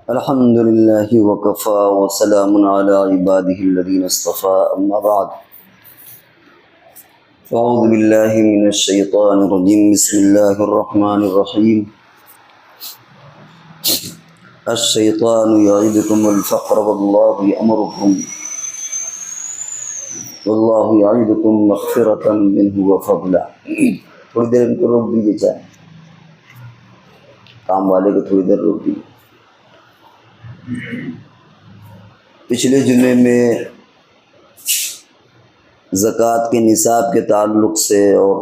الحمد لله وكفى وسلام على عباده الذين اصطفى أما بعد أعوذ بالله من الشيطان الرجيم بسم الله الرحمن الرحيم الشيطان يعدكم الفقر والله يعدكم مغفرة منه وفضلا. تھوڑی دیر ان کو روک دیجیے، چاہے کام والے کو تھوڑی دیر روک دیجیے. پچھلے جمعے میں زکوٰۃ کے نصاب کے تعلق سے اور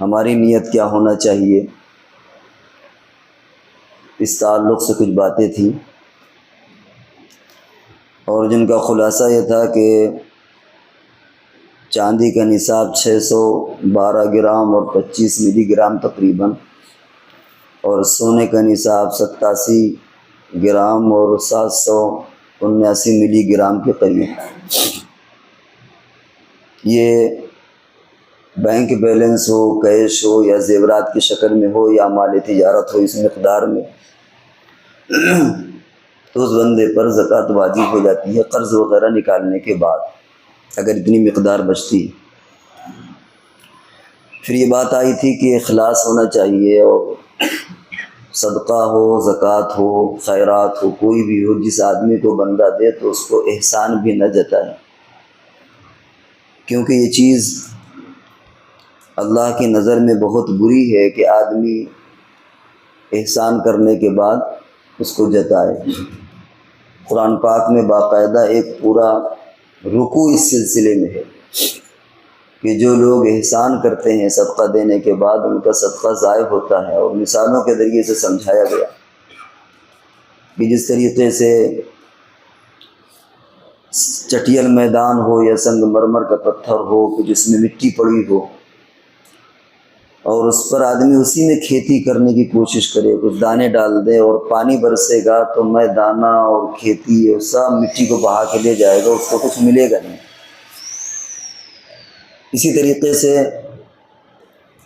ہماری نیت کیا ہونا چاہیے، اس تعلق سے کچھ باتیں تھیں، اور جن کا خلاصہ یہ تھا کہ چاندی کا نصاب 612 گرام اور 25 ملی گرام تقریباً، اور سونے کا نصاب 87 گرام اور 779 ملی گرام کے قریب. یہ بینک بیلنس ہو، کیش ہو، یا زیورات کی شکل میں ہو، یا مال تجارت ہو، اس مقدار میں تو اس بندے پر زکوٰۃ واجب ہو جاتی ہے قرض وغیرہ نکالنے کے بعد، اگر اتنی مقدار بچتی. پھر یہ بات آئی تھی کہ اخلاص ہونا چاہیے، اور صدقہ ہو، زکوٰۃ ہو، خیرات ہو، کوئی بھی ہو، جس آدمی کو بندہ دے تو اس کو احسان بھی نہ جتائے، کیونکہ یہ چیز اللہ کی نظر میں بہت بری ہے کہ آدمی احسان کرنے کے بعد اس کو جتائے. قرآن پاک میں باقاعدہ ایک پورا رکوع اس سلسلے میں ہے کہ جو لوگ احسان کرتے ہیں صدقہ دینے کے بعد ان کا صدقہ ضائع ہوتا ہے، اور مثالوں کے ذریعے سے سمجھایا گیا کہ جس طریقے سے چٹیل میدان ہو یا سنگ مرمر کا پتھر ہو کہ جس میں مٹی پڑی ہو، اور اس پر آدمی اسی میں کھیتی کرنے کی کوشش کرے، کچھ دانے ڈال دے اور پانی برسے گا تو میں دانہ اور کھیتی اور سب مٹی کو بہا کے لے جائے گا، اس کو کچھ ملے گا نہیں. اسی طریقے سے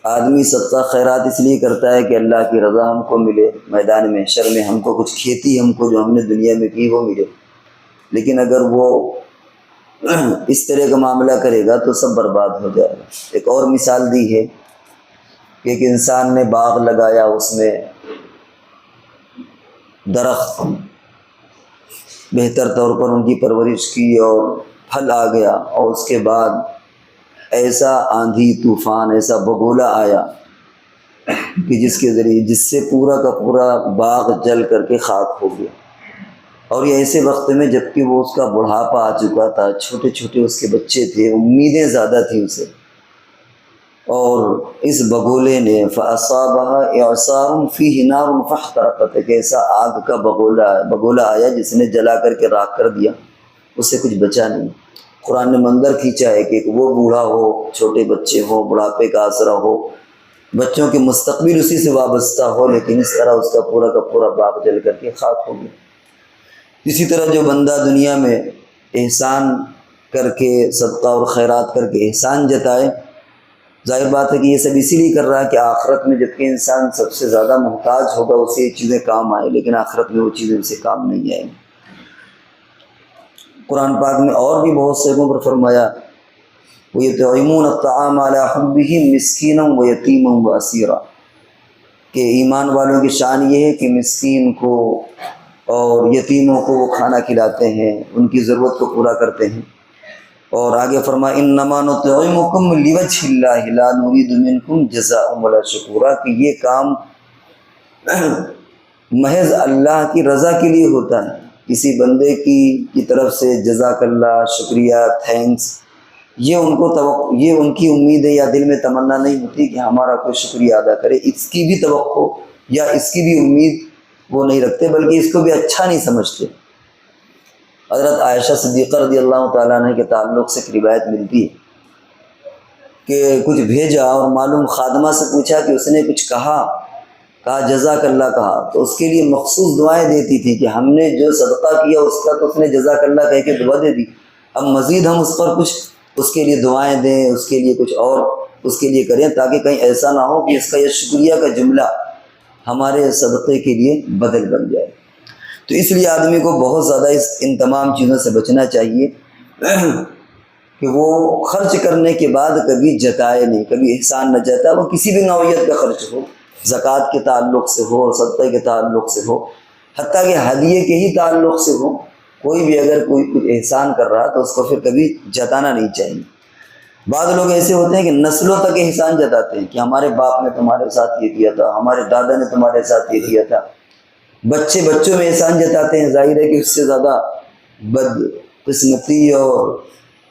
آدمی صدقہ خیرات اس لیے کرتا ہے کہ اللہ کی رضا ہم کو ملے، میدان محشر میں ہم کو کچھ کھیتی ہم کو جو ہم نے دنیا میں کی وہ ملے. لیکن اگر وہ اس طرح کا معاملہ کرے گا تو سب برباد ہو جائے گا. ایک اور مثال دی ہے کہ ایک انسان نے باغ لگایا، اس میں درخت بہتر طور پر ان کی پرورش کی اور پھل آ گیا، اور اس کے بعد ایسا آندھی طوفان، ایسا بگولا آیا کہ جس کے ذریعے جس سے پورا کا پورا باغ جل کر کے خاک ہو گیا. اور یہ ایسے وقت میں جبکہ وہ اس کا بڑھاپا آ چکا تھا، چھوٹے چھوٹے اس کے بچے تھے، امیدیں زیادہ تھیں اسے، اور اس بگولے نے فَأَصَابَهَا إِعْصَارٌ فِيهِ نَارٌ فَاحْتَرَقَتْ، کہ ایسا آگ کا بگولا آیا جس نے جلا کر کے راکھ کر دیا، اس سے کچھ بچا نہیں. قرآن نے منظر کھینچا ہے کہ وہ بوڑھا ہو، چھوٹے بچے ہوں، بڑھاپے کا آسرا ہو، بچوں کے مستقبل اسی سے وابستہ ہو، لیکن اس طرح اس کا پورا باغ جل کر کے خاک ہو گیا. اسی طرح جو بندہ دنیا میں احسان کر کے صدقہ اور خیرات کر کے احسان جتائے، ظاہر بات ہے کہ یہ سب اسی لیے کر رہا ہے کہ آخرت میں جبکہ انسان سب سے زیادہ محتاج ہوگا اسے یہ چیزیں کام آئے، لیکن آخرت میں وہ چیزیں اسے کام نہیں آئیں. قرآن پاک میں اور بھی بہت سے جگہوں پر فرمایا وَيُطْعِمُونَ الطَّعَامَ عَلَىٰ حُبِّهِ مِسْكِينًا وَيَتِيمًا وَأَسِيرًا، کہ ایمان والوں کی شان یہ ہے کہ مسکین کو اور یتیموں کو وہ کھانا کھلاتے ہیں، ان کی ضرورت کو پورا کرتے ہیں. اور آگے فرمایا اِنَّمَا نُطْعِمُكُمْ لِوَجْهِ اللَّهِ لَا نُرِيدُ مِنْكُمْ جَزَاءً وَلَا شُكُورًا، کہ یہ کام محض اللہ کی رضا کے لیے ہوتا ہے، کسی بندے کی طرف سے جزاک اللہ، شکریہ، تھینکس، یہ ان کی امید ہے یا دل میں تمنا نہیں ہوتی کہ ہمارا کوئی شکریہ ادا کرے. اس کی بھی توقع یا اس کی بھی امید وہ نہیں رکھتے، بلکہ اس کو بھی اچھا نہیں سمجھتے. حضرت عائشہ صدیقہ رضی اللہ تعالیٰ عنہ کے تعلق سے ایک روایت ملتی ہے کہ کچھ بھیجا اور معلوم خادمہ سے پوچھا کہ اس نے کچھ کہا جزاک اللہ کہا، تو اس کے لیے مخصوص دعائیں دیتی تھی کہ ہم نے جو صدقہ کیا اس کا تو اس نے جزاک اللہ کہہ کے دعا دے دی، اب مزید ہم اس پر کچھ اس کے لیے دعائیں دیں، اس کے لیے کچھ اور اس کے لیے کریں، تاکہ کہیں ایسا نہ ہو کہ اس کا یہ شکریہ کا جملہ ہمارے صدقے کے لیے بدل بن جائے. تو اس لیے آدمی کو بہت زیادہ ان تمام چیزوں سے بچنا چاہیے کہ وہ خرچ کرنے کے بعد کبھی جتائے نہیں، کبھی احسان نہ جتائے، وہ کسی بھی نوعیت کا خرچ ہو، زکوٰۃ کے تعلق سے ہو، صدقے کے تعلق سے ہو، حتیٰ کہ ہدیے کے ہی تعلق سے ہو، کوئی بھی اگر کوئی کچھ احسان کر رہا تو اس کو پھر کبھی جتانا نہیں چاہیے۔ بعض لوگ ایسے ہوتے ہیں کہ نسلوں تک احسان جتاتے ہیں کہ ہمارے باپ نے تمہارے ساتھ یہ کیا تھا، ہمارے دادا نے تمہارے ساتھ یہ کیا تھا، بچوں میں احسان جتاتے ہیں۔ ظاہر ہے کہ اس سے زیادہ بد قسمتی اور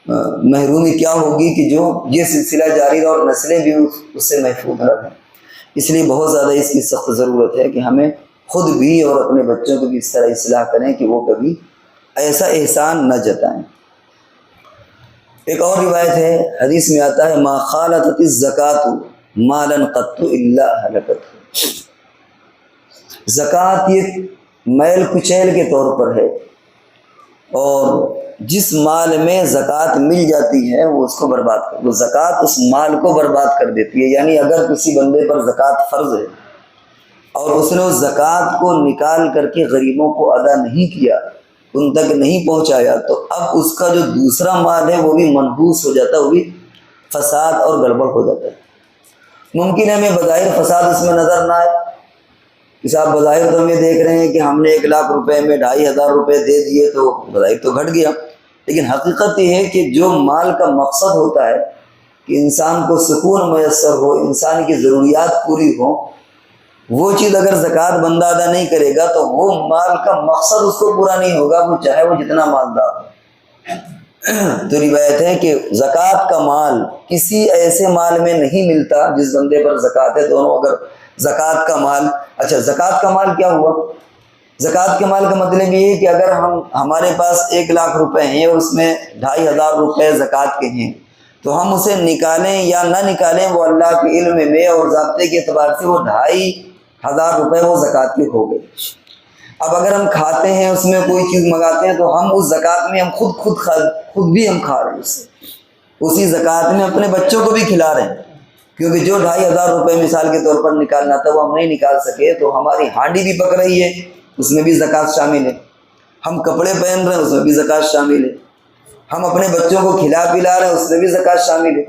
محرومی کیا ہوگی کہ جو یہ سلسلہ جاری رہا اور نسلیں بھی اس سے محفوظ رہیں۔ اس لیے بہت زیادہ اس کی سخت ضرورت ہے کہ ہمیں خود بھی اور اپنے بچوں کو بھی اس طرح اصلاح کریں کہ وہ کبھی ایسا احسان نہ جتائیں۔ ایک اور روایت ہے، حدیث میں آتا ہے ما خالطت الزکاۃ مالا قط الا ہلکت۔ زکوٰۃ یہ میل کچیل کے طور پر ہے، اور جس مال میں زکوٰۃ مل جاتی ہے وہ اس کو برباد کر، وہ زکوٰۃ اس مال کو برباد کر دیتی ہے۔ یعنی اگر کسی بندے پر زکوٰۃ فرض ہے اور اس نے اس زکوٰۃ کو نکال کر کے غریبوں کو ادا نہیں کیا، ان تک نہیں پہنچایا، تو اب اس کا جو دوسرا مال ہے وہ بھی منحوس ہو جاتا ہے، وہ بھی فساد اور گڑبڑ ہو جاتا ہے۔ ممکن ہے ہمیں بظاہر فساد اس میں نظر نہ آئے کہ صاحب بظاہر تو ہم یہ دیکھ رہے ہیں کہ ہم نے 1,00,000 روپے میں 2,500 روپے دے دیے تو بظاہر تو گھٹ گیا، لیکن حقیقت یہ ہے کہ جو مال کا مقصد ہوتا ہے کہ انسان کو سکون میسر ہو، انسان کی ضروریات پوری ہوں، وہ چیز اگر زکوٰۃ بندہ ادا نہیں کرے گا تو وہ مال کا مقصد اس کو پورا نہیں ہوگا، وہ چاہے وہ جتنا مالدار ہو۔ تو روایت ہے کہ زکوٰۃ کا مال کسی ایسے مال میں نہیں ملتا جس بندے پر زکوٰۃ ہے۔ دونوں اگر زکوٰۃ کا مال، اچھا زکوٰۃ کا مال کیا ہوا؟ زکوٰۃ کے مال کا مطلب یہ ہے کہ اگر ہمارے پاس 1,00,000 روپے ہیں اور اس میں 2,500 روپے زکوٰۃ کے ہیں، تو ہم اسے نکالیں یا نہ نکالیں وہ اللہ کے علم میں اور ضابطے کے اعتبار سے وہ 2,500 روپے وہ زکوٰۃ کے ہو گئے۔ اب اگر ہم کھاتے ہیں، اس میں کوئی چیز منگاتے ہیں، تو ہم اس زکوٰۃ میں ہم خود بھی ہم کھا رہے ہیں، اس سے اسی زکوٰۃ میں اپنے بچوں کو بھی کھلا رہے ہیں، کیونکہ جو 2,500 روپے مثال کے طور پر نکالنا تھا وہ ہم نہیں نکال سکے، تو ہماری ہانڈی بھی پک رہی ہے، اس میں بھی زکوٰۃ شامل ہے۔ ہم کپڑے پہن رہے ہیں، اس میں بھی زکوٰۃ شامل ہے۔ ہم اپنے بچوں کو کھلا پلا رہے ہیں، اس میں بھی زکوٰۃ شامل ہے۔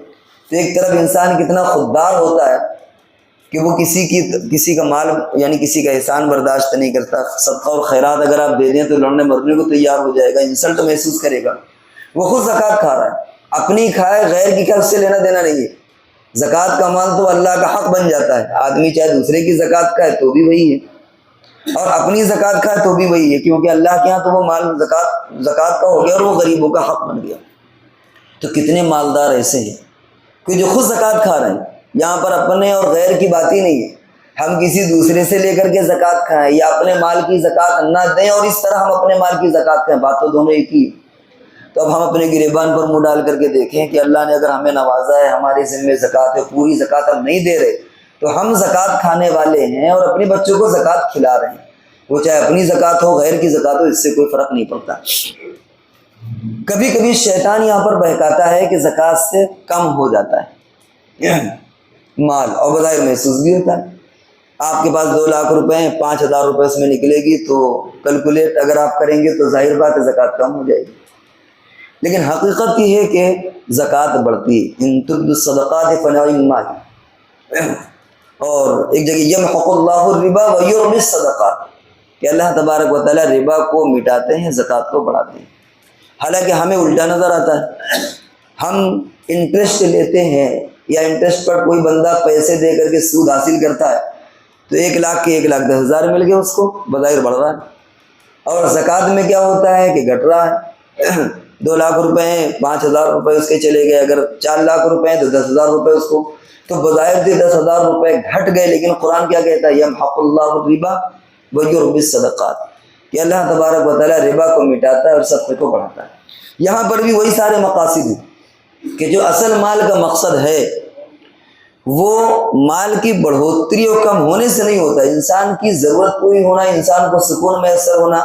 تو ایک طرف انسان کتنا خوددار ہوتا ہے کہ وہ کسی کا مال یعنی کسی کا احسان برداشت نہیں کرتا۔ صدقہ اور خیرات اگر آپ دے دیں تو لڑنے مرنے کو تیار ہو جائے گا، انسلٹ محسوس کرے گا۔ وہ خود زکوٰۃ کھا رہا ہے، اپنی کھائے غیر کی کیا اس سے لینا دینا نہیں ہے۔ زکوٰۃ کا مال تو اللہ کا حق بن جاتا ہے، آدمی چاہے دوسرے کی زکوٰۃ کھائے تو بھی وہی ہے، اور اپنی زکوٰۃ کھائے تو بھی وہی ہے، کیونکہ اللہ کے ہاں تو وہ مال زکوٰۃ کا ہو گیا اور وہ غریبوں کا حق بن گیا۔ تو کتنے مالدار ایسے ہیں کہ جو خود زکوٰۃ کھا رہے ہیں۔ یہاں پر اپنے اور غیر کی بات ہی نہیں ہے، ہم کسی دوسرے سے لے کر کے زکوٰۃ کھائیں یا اپنے مال کی زکوٰۃ نہ دیں اور اس طرح ہم اپنے مال کی زکوٰۃ کھائیں، بات تو دونوں ایک ہی ہے۔ تو اب ہم اپنے گریبان پر منہ ڈال کر کے دیکھیں کہ اللہ نے اگر ہمیں نوازا ہے، ہمارے ذمہ زکوٰۃ ہے، پوری زکوٰۃ ہم نہیں دے رہے، تو ہم زکوٰۃ کھانے والے ہیں اور اپنے بچوں کو زکوٰۃ کھلا رہے ہیں، وہ چاہے اپنی زکوٰۃ ہو غیر کی زکوٰۃ ہو، اس سے کوئی فرق نہیں پڑتا۔ کبھی کبھی شیطان یہاں پر بہکاتا ہے کہ زکوٰۃ سے کم ہو جاتا ہے مال، اور بظاہر محسوس بھی ہوتا ہے۔ آپ کے پاس 2,00,000 روپے ہیں، 5,000 روپے اس میں نکلے گی تو کیلکولیٹ اگر آپ کریں گے تو ظاہر بات ہے زکوٰۃ کم ہو جائے گی، لیکن حقیقت یہ ہے کہ زکوٰۃ بڑھتی ہے۔ ان تبدوا الصدقات فنعما ہی، اور ایک جگہ یمحق اللہ الربا ویربی الصدقات، کہ اللہ تبارک و تعالیٰ ربا کو مٹاتے ہیں، زکوٰۃ کو بڑھاتے ہیں۔ حالانکہ ہمیں الٹا نظر آتا ہے، ہم انٹرسٹ لیتے ہیں یا انٹرسٹ پر کوئی بندہ پیسے دے کر کے سود حاصل کرتا ہے تو 1,00,000 کے 1,10,000 مل گئے، اس کو بظاہر بڑھ رہا ہے۔ اور زکوٰۃ میں کیا ہوتا ہے کہ گھٹ رہا ہے، 2,00,000 روپے ہیں، 5,000 روپے اس کے چلے گئے، اگر 4,00,000 روپے ہیں تو 10,000 روپے اس کو، تو بظاہر 10,000 روپے گھٹ گئے، لیکن قرآن کیا کہتا ہے یمحق اللہ الربا ویربی الصدقات، کہ اللہ تبارک و تعالیٰ ربا کو مٹاتا ہے اور صدقے کو بڑھاتا ہے۔ یہاں پر بھی وہی سارے مقاصد ہیں کہ جو اصل مال کا مقصد ہے وہ مال کی بڑھوتری اور کم ہونے سے نہیں ہوتا، انسان کی ضرورت پوری ہونا، انسان کو سکون میسر ہونا،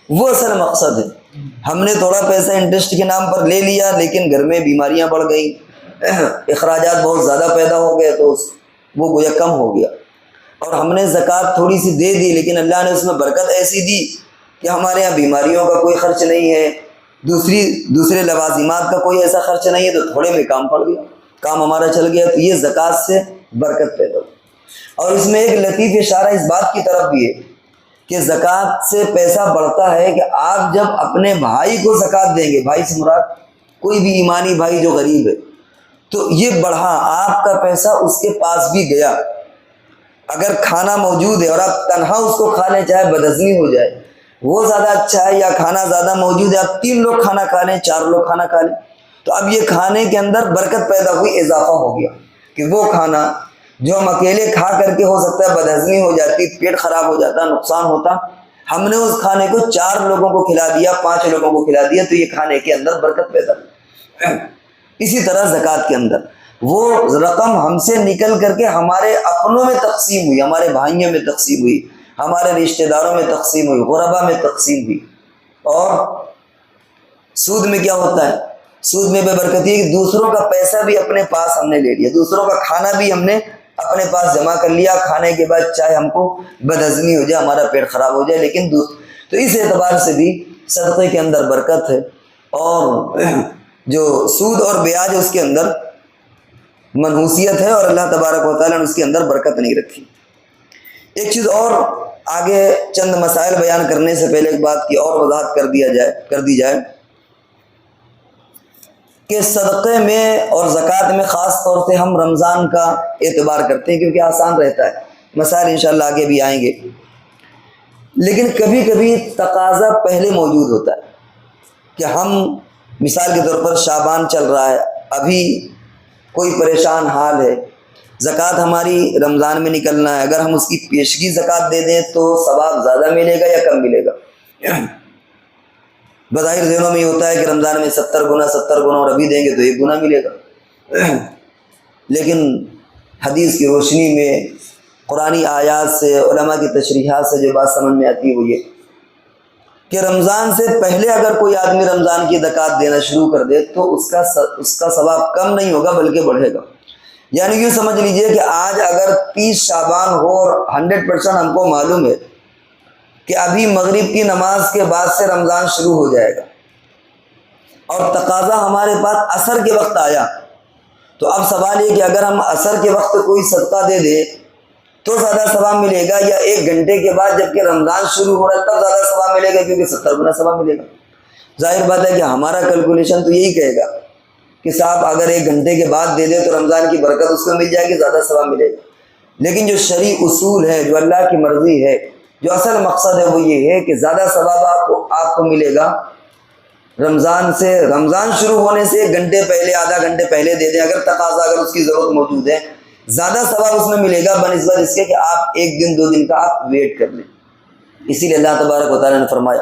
وہ اصل مقصد ہے۔ ہم نے تھوڑا پیسہ انٹرسٹ کے نام پر لے لیا، لیکن گھر میں بیماریاں بڑھ گئیں، اخراجات بہت زیادہ پیدا ہو گئے تو وہ گویا کم ہو گیا، اور ہم نے زکوٰۃ تھوڑی سی دے دی لیکن اللہ نے اس میں برکت ایسی دی کہ ہمارے یہاں بیماریوں کا کوئی خرچ نہیں ہے، دوسرے لوازمات کا کوئی ایسا خرچ نہیں ہے، تو تھوڑے میں کام پڑ گیا، کام ہمارا چل گیا، تو یہ زکوٰۃ سے برکت پیدا ہو۔ اور اس میں ایک لطیف اشارہ اس بات کی طرف بھی ہے کہ زکوٰۃ سے پیسہ بڑھتا ہے کہ آپ جب اپنے بھائی کو زکوٰۃ دیں گے، بھائی سے مراد کوئی بھی ایمانی بھائی جو غریب ہے، تو یہ بڑھا، آپ کا پیسہ اس کے پاس بھی گیا۔ اگر کھانا موجود ہے اور آپ تنہا اس کو کھا لیں، چاہے بدہضمی ہو جائے، وہ زیادہ اچھا ہے، یا کھانا زیادہ موجود ہے، آپ 3 لوگ کھانا کھا لیں، 4 لوگ کھانا کھا لیں، تو اب یہ کھانے کے اندر برکت پیدا ہوئی، اضافہ ہو گیا کہ وہ کھانا جو ہم اکیلے کھا کر کے ہو سکتا ہے بدہضمی ہو جاتی، پیٹ خراب ہو جاتا، نقصان ہوتا، ہم نے اس کھانے کو 4 لوگوں کو کھلا دیا، 5 لوگوں کو کھلا دیا، تو یہ کھانے کے اندر برکت پیدا ہوئی۔ اسی طرح زکوٰۃ کے اندر وہ رقم ہم سے نکل کر کے ہمارے اپنوں میں تقسیم ہوئی، ہمارے بھائیوں میں تقسیم ہوئی، ہمارے رشتہ داروں میں تقسیم ہوئی، غربا میں تقسیم ہوئی۔ اور سود میں کیا ہوتا ہے؟ سود میں بے برکتی ہے کہ دوسروں کا پیسہ بھی اپنے پاس ہم نے لے لیا، دوسروں کا کھانا بھی ہم نے اپنے پاس جمع کر لیا، کھانے کے بعد چاہے ہم کو بدہضمی ہو جائے، ہمارا پیٹ خراب ہو جائے، لیکن تو اس اعتبار سے بھی صدقے کے اندر برکت ہے، اور جو سود اور بیاج اس کے اندر منحوسیت ہے، اور اللہ تبارک و تعالیٰ نے اس کے اندر برکت نہیں رکھی۔ ایک چیز اور آگے چند مسائل بیان کرنے سے پہلے ایک بات کی اور وضاحت کر دی جائے کہ صدقے میں اور زکوٰۃ میں خاص طور سے ہم رمضان کا اعتبار کرتے ہیں کیونکہ آسان رہتا ہے، مسائل انشاءاللہ آگے بھی آئیں گے، لیکن کبھی کبھی تقاضا پہلے موجود ہوتا ہے کہ ہم مثال کے طور پر شعبان چل رہا ہے، ابھی کوئی پریشان حال ہے، زکوٰۃ ہماری رمضان میں نکلنا ہے، اگر ہم اس کی پیشگی زکوٰۃ دے دیں تو ثواب زیادہ ملے گا یا کم ملے گا؟ بظاہر ذہنوں میں یہ ہوتا ہے کہ رمضان میں 70 گنا اور ابھی دیں گے تو 1 گنا ملے گا، لیکن حدیث کی روشنی میں قرآنی آیات سے، علماء کی تشریحات سے جو بات سمجھ میں آتی ہے وہ یہ کہ رمضان سے پہلے اگر کوئی آدمی رمضان کی زکوٰۃ دینا شروع کر دے تو اس کا ثواب کم نہیں ہوگا بلکہ بڑھے گا۔ یعنی یوں سمجھ لیجئے کہ آج اگر 30 شعبان ہو اور 100% ہم کو معلوم ہے کہ ابھی مغرب کی نماز کے بعد سے رمضان شروع ہو جائے گا، اور تقاضا ہمارے پاس عصر کے وقت آیا، تو اب سوال یہ کہ اگر ہم عصر کے وقت کوئی صدقہ دے دیں تو زیادہ ثواب ملے گا، یا 1 گھنٹے کے بعد جب کہ رمضان شروع ہو رہا ہے تب زیادہ ثواب ملے گا، کیونکہ 70 گنا ثواب ملے گا؟ ظاہر بات ہے کہ ہمارا کیلکولیشن تو یہی کہے گا کہ صاحب اگر 1 گھنٹے کے بعد دے دے تو رمضان کی برکت اس کو مل جائے گی، زیادہ ثواب ملے گا۔ لیکن جو شرعی اصول ہے، جو اللہ کی مرضی ہے، جو اصل مقصد ہے وہ یہ ہے کہ زیادہ ثواب آپ کو ملے گا رمضان شروع ہونے سے 1 گھنٹے پہلے، آدھا گھنٹے پہلے دے دیں، اگر تقاضا، اگر اس کی ضرورت موجود ہے، زیادہ ثواب اس میں ملے گا بنسبت اس کے کہ آپ 1 دن 2 دن کا آپ ویٹ کر لیں۔ اسی لیے اللہ تبارک و تعالیٰ نے فرمایا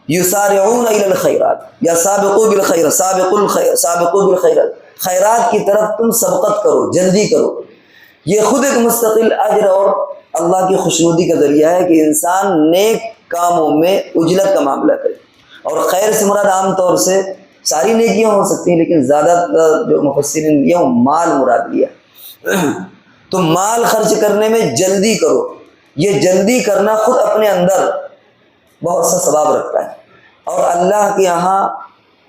یسارعون الی الخیرات یا سابقوا بالخیرات، سابقوا بالخیرات، خیرات کی طرف تم سبقت کرو، جلدی کرو۔ یہ خود ایک مستقل اجر اور اللہ کی خوشنودی کا ذریعہ ہے کہ انسان نیک کاموں میں عجلت کا معاملہ کرے، اور خیر سے مراد عام طور سے ساری نیکیاں ہو سکتی ہیں، لیکن زیادہ جو مفسرین نے وہ مال مراد لیا، تو مال خرچ کرنے میں جلدی کرو۔ یہ جلدی کرنا خود اپنے اندر بہت سا ثواب رکھتا ہے، اور اللہ کے یہاں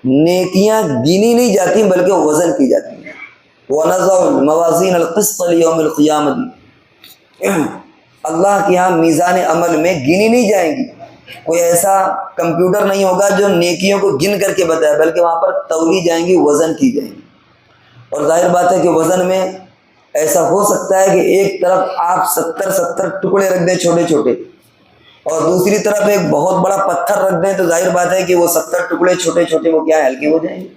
نیکیاں گنی نہیں جاتی بلکہ وزن کی جاتی ہیں۔ وَنَضَعُ الْمَوَازِينَ الْقِسْطَ لِيَوْمِ الْقِيَامَةِ، اللہ کے یہاں میزان عمل میں گنی نہیں جائیں گی، کوئی ایسا کمپیوٹر نہیں ہوگا جو نیکیوں کو گن کر کے بتائے، بلکہ وہاں پر تولی جائیں گی، وزن کی جائیں گی۔ اور ظاہر بات ہے کہ وزن میں ایسا ہو سکتا ہے کہ ایک طرف آپ 70 ٹکڑے رکھ دیں چھوٹے چھوٹے، اور دوسری طرف ایک بہت بڑا پتھر رکھ دیں، تو ظاہر بات ہے کہ وہ 70 ٹکڑے چھوٹے چھوٹے وہ کیا ہلکے ہو جائیں گے۔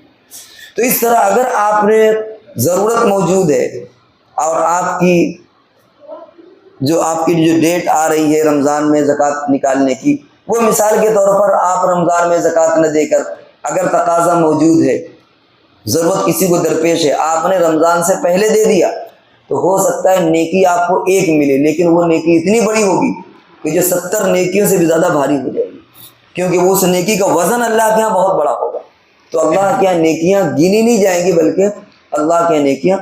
تو اس طرح اگر آپ نے ضرورت موجود ہے اور آپ کی جو ڈیٹ آ رہی ہے رمضان میں زکوٰۃ نکالنے کی، وہ مثال کے طور پر آپ رمضان میں زکوٰۃ نہ دے کر اگر تقاضا موجود ہے، ضرورت کسی کو درپیش ہے، آپ نے رمضان سے پہلے دے دیا، تو ہو سکتا ہے نیکی آپ کو 1 ملے، لیکن وہ نیکی اتنی بڑی ہوگی کہ جو 70 نیکیوں سے بھی زیادہ بھاری ہو جائے گی، کیونکہ وہ اس نیکی کا وزن اللہ کے یہاں بہت بڑا ہوگا۔ تو اللہ کے یہاں نیکیاں گنی نہیں جائیں گی بلکہ اللہ کے یہاں نیکیاں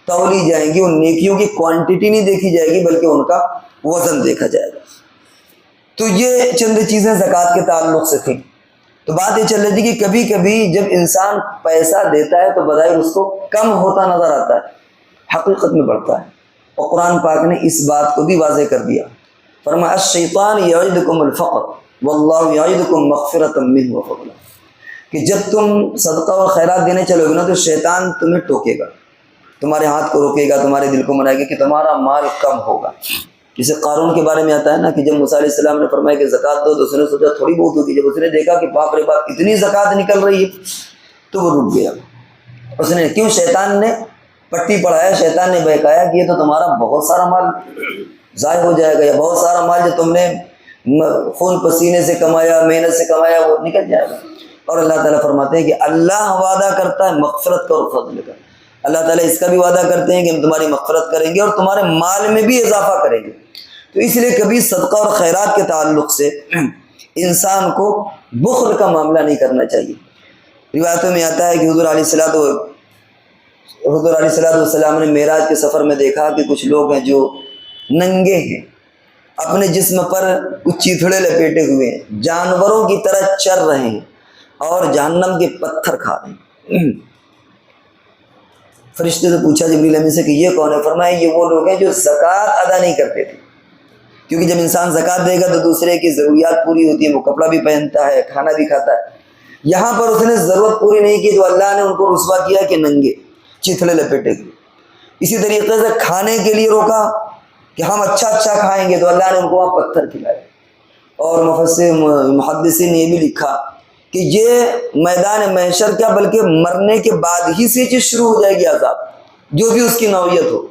تولی جائیں گی، ان نیکیوں کی کوانٹٹی نہیں دیکھی جائے گی بلکہ ان کا وزن دیکھا جائے گا۔ تو یہ چند چیزیں زکوٰۃ کے تعلق سے تھیں. تو بات یہ چل رہی تھی کہ کبھی کبھی جب انسان پیسہ دیتا ہے تو بظاہر اس کو کم ہوتا نظر آتا ہے، حقیقت میں بڑھتا ہے. اور قرآن پاک نے اس بات کو بھی واضح کر دیا، فرمایا الشیطان یعدکم الفقر واللہ یعدکم مغفرۃ منہ وفضلا، کہ جب تم صدقہ اور خیرات دینے چلو گے نا تو شیطان تمہیں ٹوکے گا، تمہارے ہاتھ کو روکے گا، تمہارے دل کو منائے گا کہ تمہارا مال کم ہوگا. جسے قارون کے بارے میں آتا ہے نا کہ جب موسیٰ علیہ السلام نے فرمایا کہ زکوٰۃ دو تو اس نے سوچا تھوڑی بہت ہوگی، جب اس نے دیکھا کہ باپ رے باپ اتنی زکوٰۃ نکل رہی ہے تو وہ رک گیا. اس نے کیوں؟ شیطان نے پٹی پڑھایا، شیطان نے بہکایا کہ یہ تو تمہارا بہت سارا مال ضائع ہو جائے گا، یا بہت سارا مال جو تم نے خون پسینے سے کمایا، محنت سے کمایا، وہ نکل جائے گا. اور اللہ تعالیٰ فرماتے ہیں کہ اللہ وعدہ کرتا ہے مغفرت کا اور فضل کا. اللہ تعالیٰ اس کا بھی وعدہ کرتے ہیں کہ ہم تمہاری مغفرت کریں گے اور تمہارے مال میں بھی اضافہ کریں گے. تو اس لیے کبھی صدقہ اور خیرات کے تعلق سے انسان کو بخل کا معاملہ نہیں کرنا چاہیے. روایتوں میں آتا ہے کہ حضور علیہ السلام نے معراج کے سفر میں دیکھا کہ کچھ لوگ ہیں جو ننگے ہیں، اپنے جسم پر کچھ چیتھڑے لپیٹے ہوئے ہیں، جانوروں کی طرح چر رہے ہیں اور جہنم کے پتھر کھا رہے ہیں. فرشتے سے پوچھا جبریل امین سے کہ یہ کون ہے؟ فرمایا یہ وہ لوگ ہیں جو زکوٰۃ ادا نہیں کرتے تھے. کیونکہ جب انسان زکوٰۃ دے گا تو دوسرے کی ضروریات پوری ہوتی ہیں، وہ کپڑا بھی پہنتا ہے، کھانا بھی کھاتا ہے. یہاں پر اس نے ضرورت پوری نہیں کی تو اللہ نے ان کو رسوا کیا کہ ننگے چیتھڑے لپیٹے ہوئے. اسی طریقے سے کھانے کے لیے روکا کہ ہم اچھا کھائیں گے تو اللہ نے ان کو وہاں پتھر کھلائے. اور محدثین نے یہ بھی لکھا کہ یہ میدان محشر کیا بلکہ مرنے کے بعد ہی سے چیز شروع ہو جائے گی عذاب، جو بھی اس کی نوعیت ہو.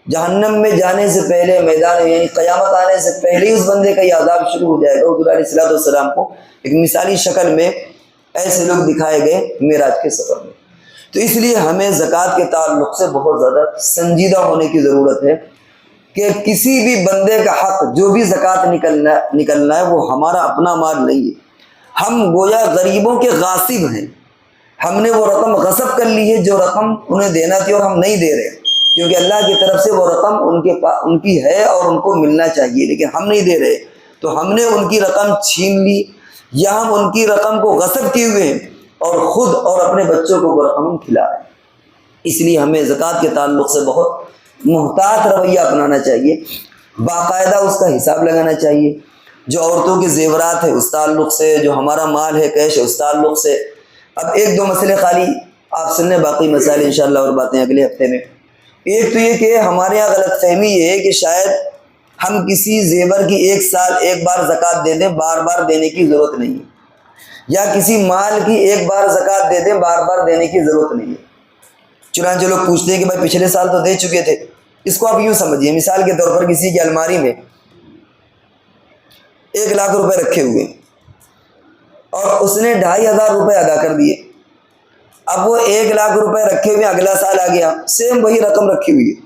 جہنم میں جانے سے پہلے، میدان یعنی قیامت آنے سے پہلے ہی اس بندے کا یہ عذاب شروع ہو جائے گا. حضور علیہ السلام کو ایک مثالی شکل میں ایسے لوگ دکھائے گئے معراج کے سفر میں. تو اس لیے ہمیں زکوٰۃ کے تعلق سے بہت زیادہ سنجیدہ ہونے کی ضرورت ہے کہ کسی بھی بندے کا حق جو بھی زکوٰۃ نکلنا ہے وہ ہمارا اپنا مال نہیں ہے. ہم گویا غریبوں کے غاصب ہیں، ہم نے وہ رقم غصب کر لی ہے جو رقم انہیں دینا تھی اور ہم نہیں دے رہے، کیونکہ اللہ کی طرف سے وہ رقم ان کی ہے اور ان کو ملنا چاہیے، لیکن ہم نہیں دے رہے. تو ہم نے ان کی رقم چھین لی یا ہم ان کی رقم کو غصب کیے ہوئے ہیں اور خود اور اپنے بچوں کو وہ رقم کھلا رہے ہیں. اس لیے ہمیں زکوٰۃ کے تعلق سے بہت محتاط رویہ اپنانا چاہیے، باقاعدہ اس کا حساب لگانا چاہیے. جو عورتوں کے زیورات ہے اس تعلق سے، جو ہمارا مال ہے کیش ہے اس تعلق سے. اب ایک دو مسئلے خالی آپ سننے، باقی مسائل انشاءاللہ اور باتیں اگلے ہفتے میں. ایک تو یہ کہ ہمارے یہاں غلط فہمی یہ ہے کہ شاید ہم کسی زیور کی ایک سال ایک بار زکوٰۃ دے دیں، بار بار دینے کی ضرورت نہیں ہے، یا کسی مال کی ایک بار زکوٰۃ دے دیں، بار بار دینے کی ضرورت نہیں ہے. چنانچہ لوگ پوچھتے ہیں کہ بھائی پچھلے سال تو دے چکے تھے. اس کو آپ یوں سمجھیے، مثال کے طور پر کسی کی الماری میں 1,00,000 روپے رکھے ہوئے اور اس نے 2,500 روپے ادا کر دیے. اب وہ 1,00,000 روپے رکھے ہوئے اگلا سال آ گیا، سیم وہی رقم رکھی ہوئی ہے.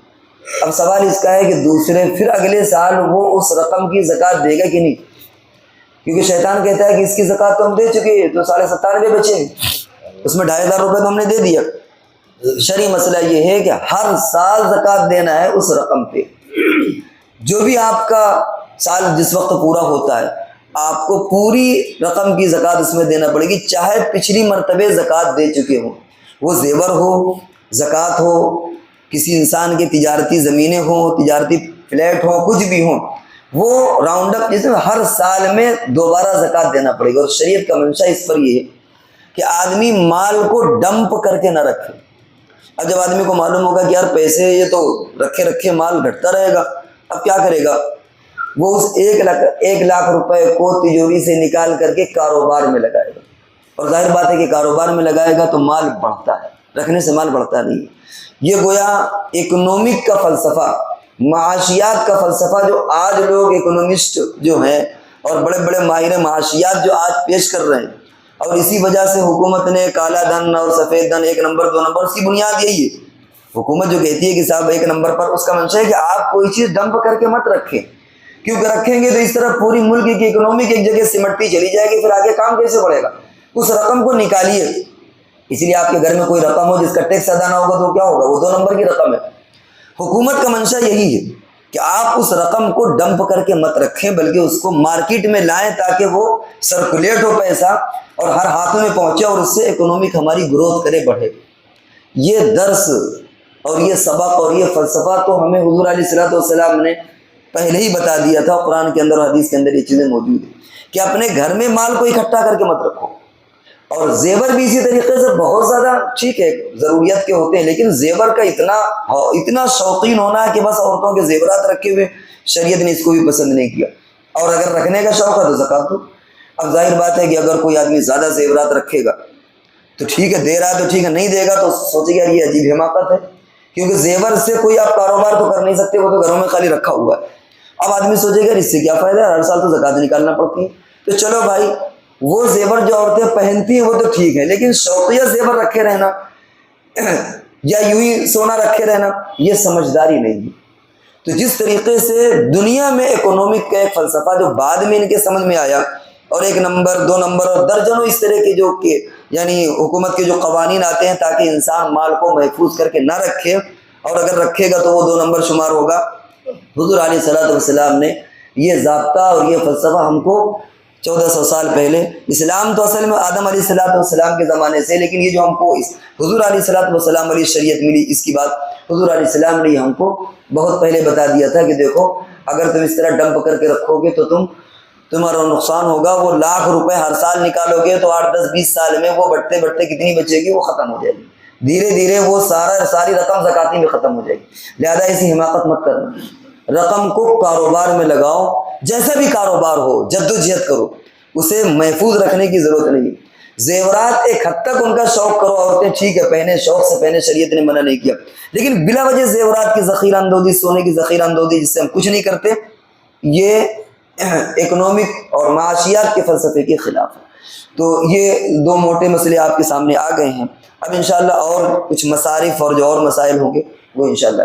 اب سوال اس کا ہے کہ دوسرے پھر اگلے سال وہ اس رقم کی زکوٰۃ دے گا کہ نہیں؟ کیونکہ شیطان کہتا ہے کہ اس کی زکوٰۃ تو ہم دے چکے ہیں، تو 97.5 بچے ہیں، اس میں 2,500 روپے تو ہم نے دے دیا. شرعی مسئلہ یہ ہے کہ ہر سال زکوٰۃ دینا ہے اس رقم پہ. جو بھی آپ کا سال جس وقت پورا ہوتا ہے آپ کو پوری رقم کی زکوٰۃ اس میں دینا پڑے گی، چاہے پچھلی مرتبہ زکوٰۃ دے چکے ہوں. وہ زیور ہو، زکوٰۃ ہو، کسی انسان کی تجارتی زمینیں ہوں، تجارتی فلیٹ ہوں، کچھ بھی ہوں، وہ راؤنڈ اپ جس میں ہر سال میں دوبارہ زکوٰۃ دینا پڑے گا. اور شریعت کا منشا اس پر یہ ہے کہ آدمی مال کو ڈمپ کر کے نہ رکھے. اب جب آدمی کو معلوم ہوگا کہ یار پیسے یہ تو رکھے مال گھٹتا رہے گا، اب کیا کرے گا؟ وہ اس 1,00,000 روپے کو تجوری سے نکال کر کے کاروبار میں لگائے گا. اور ظاہر بات ہے کہ کاروبار میں لگائے گا تو مال بڑھتا ہے، رکھنے سے مال بڑھتا نہیں. یہ گویا اکنومک کا فلسفہ، معاشیات کا فلسفہ جو آج لوگ اکنومسٹ جو ہیں اور بڑے بڑے ماہر معاشیات جو آج پیش کر رہے ہیں، اور اسی وجہ سے حکومت نے کالا دھن اور سفید دھن 1 نمبر 2 نمبر، اس کی بنیاد یہی ہے. حکومت جو کہتی ہے کہ صاحب 1 نمبر پر، اس کا منشا ہے کہ آپ کوئی چیز ڈمپ کر کے مت رکھیں، کیونکہ رکھیں گے تو اس طرح پوری ملک کی اکنومی ایک جگہ سمٹتی چلی جائے گی، پھر آگے کام کیسے بڑھے گا؟ اس رقم کو نکالیے. اس لیے آپ کے گھر میں کوئی رقم ہو جس کا ٹیکس ادا نہ ہوگا تو کیا ہوگا؟ وہ 2 نمبر کی رقم ہے. حکومت کا منشا یہی ہے کہ آپ اس رقم کو ڈمپ کر کے مت رکھیں، بلکہ اس کو مارکیٹ میں لائیں تاکہ وہ سرکولیٹ ہو پیسہ اور ہر ہاتھوں میں پہنچے اور اس سے اکنامک ہماری گروتھ کرے، بڑھے۔ یہ درس اور یہ سبق اور یہ فلسفہ تو ہمیں حضور علیہ الصلوۃ والسلام نے پہلے ہی بتا دیا تھا، قرآن کے اندر اور حدیث کے اندر یہ چیزیں موجود ہیں کہ اپنے گھر میں مال کو اکٹھا کر کے مت رکھو۔ اور زیور بھی اسی طریقے سے بہت زیادہ ٹھیک ہے ضروریت کے ہوتے ہیں، لیکن زیور کا اتنا شوقین ہونا ہے کہ بس عورتوں کے زیورات رکھے ہوئے، شریعت نے اس کو بھی پسند نہیں کیا۔ اور اگر رکھنے کا شوق ہے تو زکات دو۔ اب ظاہر بات ہے کہ اگر کوئی آدمی زیادہ زیورات رکھے گا تو ٹھیک ہے، دے رہا ہے تو ٹھیک ہے، نہیں دے گا تو سوچے گا یہ عجیب حماقت ہے، کیونکہ زیور سے کوئی آپ کاروبار تو کر نہیں سکتے، وہ تو گھروں میں خالی رکھا ہوا ہے۔ اب آدمی سوچے گا اس سے کیا فائدہ ہے، ہر سال تو زکات نکالنا پڑتی ہے۔ تو چلو بھائی، وہ زیور جو عورتیں پہنتی ہیں وہ تو ٹھیک ہے، لیکن شوقیہ زیور رکھے رہنا یا یوں ہی سونا رکھے رہنا، یہ سمجھداری نہیں ہے۔ تو جس طریقے سے دنیا میں اکنامک کا ایک فلسفہ جو بعد میں ان کے سمجھ میں آیا، اور 1 نمبر 2 نمبر اور درجنوں اس طرح کے جو کہ یعنی حکومت کے جو قوانین آتے ہیں تاکہ انسان مال کو محفوظ کر کے نہ رکھے، اور اگر رکھے گا تو وہ 2 نمبر شمار ہوگا۔ حضور علیہ الصلوۃ والسلام نے یہ ضابطہ اور یہ فلسفہ ہم کو 1400 سال پہلے، اسلام تو اصل میں آدم علیہ الصلوۃ والسلام کے زمانے سے، لیکن یہ جو ہم کو حضور علیہ الصلوۃ والسلام والی شریعت ملی، اس کی بات حضور علیہ السلام نے ہم کو بہت پہلے بتا دیا تھا کہ دیکھو اگر تم اس طرح ڈمپ کر کے رکھو گے تو تمہارا نقصان ہوگا۔ وہ لاکھ روپے ہر سال نکالو گے تو 8 10 20 سال میں وہ بڑھتے بڑھتے کتنی بچے گی، وہ ختم ہو جائے گی، دھیرے دھیرے وہ ساری رقم زکاتی میں ختم ہو جائے گی۔ لہذا ایسی حماقت مت کرنا، رقم کو کاروبار میں لگاؤ، جیسا بھی کاروبار ہو جدوجہد کرو، اسے محفوظ رکھنے کی ضرورت نہیں۔ زیورات ایک حد تک ان کا شوق کرو، عورتیں ٹھیک ہے پہنے، شوق سے پہنے، شریعت نے منع نہیں کیا، لیکن بلا وجہ زیورات کی ذخیرہ اندوزی، سونے کی ذخیرہ اندوزی جس سے ہم کچھ نہیں کرتے، یہ اکنامک اور معاشیات کے فلسفے کے خلاف ہے۔ تو یہ 2 موٹے مسئلے آپ کے سامنے آ گئے ہیں۔ اب انشاءاللہ اور کچھ مصارف اور جو اور مسائل ہوں گے وہ انشاءاللہ